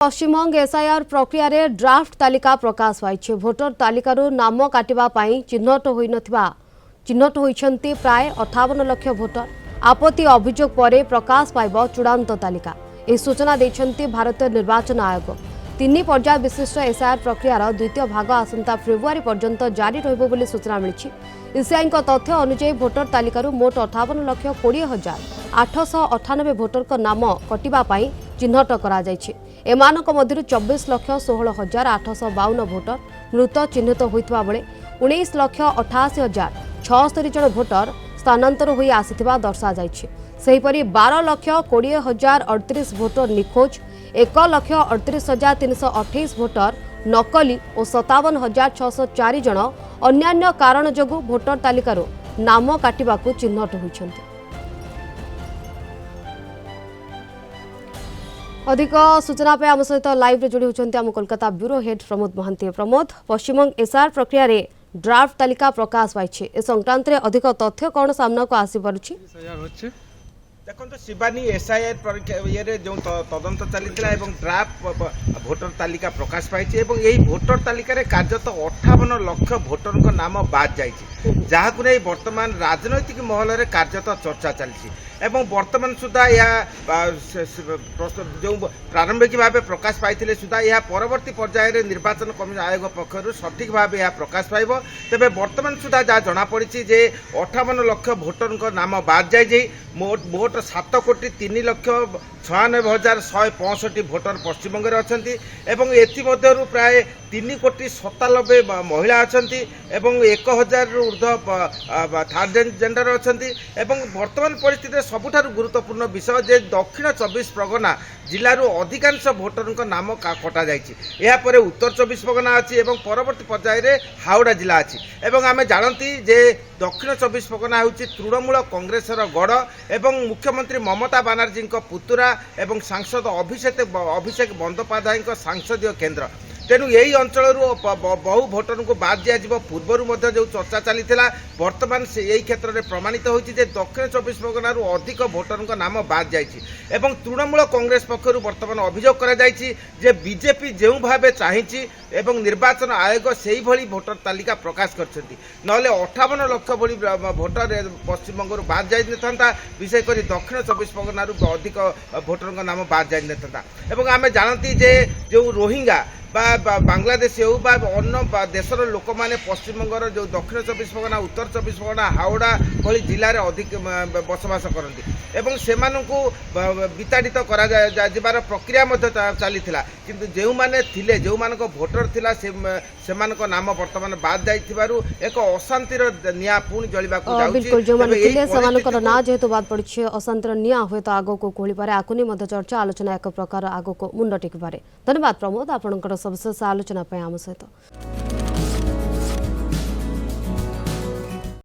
Paschim Banga SIR प्रक्रिया रे draft तालिका प्रकाश पाई भोटर तालिकारु नाम काटिबा पई चिन्हट होइछन्ति प्राय 58 लाख भोटर। आपत्ति अभियोग पर प्रकाश पाइब चूड़ांत तालिका। यह सूचना देछन्ति भारतीय निर्वाचन आयोग। 3 पर्याय विशिष्ट एसआईआर प्रक्रियार द्वितीय भाग आसंता फेब्रुआरी पर्यंत जारी रहिबो बोली सूचना मिलिछि। ईसीआई तथ्य अनुसार भोटर तालिकारु मोट 58,20,898 भोटर नाम कटिबा पई चिन्हट करा जायछि। एमानक मध्यरु 24,16,852 भोटर मृत चिन्हित होइतबा बेले 19,88,076 जन भोटर स्थानांतर होई आसिथिबा दर्शा जायछि। सेहिपरि 12,20,038 भोटर निखोज, 1,38,328 भोटर नकली और 57,604 जन अन्यान्य कारण जोगु भोटर तालिकारु नाम काटिबाकु चिन्हट होइछन्ति। अधिक सूचना पे आम सहित लाइव जोड़ी होती आम Kolkata bureau head Pramod Mahanti. Pramod, Paschimbanga SR प्रक्रिया रे ड्राफ्ट तालिका प्रकाश पाई ए संक्रांत रे अधिक तथ्य कौन सामना को आसी पारुछि? देखो शिवानी एसआईआर ये जो तदंत चली ड्राफ्ट भोटर तालिका प्रकाश पाई यही भोटर तालिका कार्यत 58 लाख भोटर नाम बाद जहाँ को नहीं वर्तमान राजनैतिक महल में कार्यत चर्चा चली वर्तमान सुधा यह जो प्रारंभिक भाव प्रकाश पाई सुधा यह परवर्ती पर्यायर निर्वाचन कमिशन आयोग पक्षर सठिक भाव यह प्रकाश पाइब। तेज वर्तमान सुधा जहाँ जमापड़ी जे 58 लाख भोटर नाम बाद जाए मोट 7,03,96,165 भोटर पश्चिमबंग में अच्छा एमध्य प्राय 3,97,00,000 महिला अच्छा 1,000 ऊर्ध्व थर्ड जेंडर अच्छा। वर्तमान परिस्थिति सबुठारु गुरुत्वपूर्ण विषय जे दक्षिण 24 परगना जिलू अधिकांश भोटर नाम कटा जापर उत्तर 24 परगना अच्छी परवर्ती पर्यायर हावड़ा जिला अच्छी। आम जानती जे दक्षिण 24 परगना हूँ तृणमूल कांग्रेसर गढ़ एवं मुख्यमंत्री ममता बानार्जी पुतुरा एवं सांसद अभिषेक बंदोपाध्याय सांसदीय केन्द्र। तेणु यही अंचल बहु भोटर को बाद दिज्व पूर्वर जो चर्चा चली वर्तमान से यही क्षेत्र में प्रमाणित होती दक्षिण 24 परगना अधिक भोटर नाम बाद जाए तृणमूल कांग्रेस पक्षर वर्तमान अभियोग कर बीजेपी जो भाव चाहिए एवं निर्वाचन आयोग से ही भोटर तालिका प्रकाश कर 58 लाख भली भोटर पश्चिमबंग बाद जाता विशेषकर दक्षिण 24 परगना अधिक भोटर नाम बाद जाता। आम जानती जे जो रोहिंगा बांग्लादेश हो अन्य देशर लोक मैंने पश्चिमबंगर जो दक्षिण 24 परगना उत्तर 24 परगना हावड़ा भली जिले में अधिक बसवास करती से विताड़ित कर प्रक्रिया चली किंतु जो मैंने थिले जो मान भोटर थिला से नाम वर्तमान बाद जाइथिबारु एक अशांतिर निया पुणी जलिबा को जाउछि। बिल्कुल जो माने थिले समानकर ना जेहेतु बाद पड़छि अशांतिर निया होय तो आगो को कोळी पारे आकुनी मध्य चर्चा आलोचना एक प्रकार आगो को मुंड टेकी पारे। धन्यवाद प्रमोद आपनकर सबसे आलोचना पे आम सहित।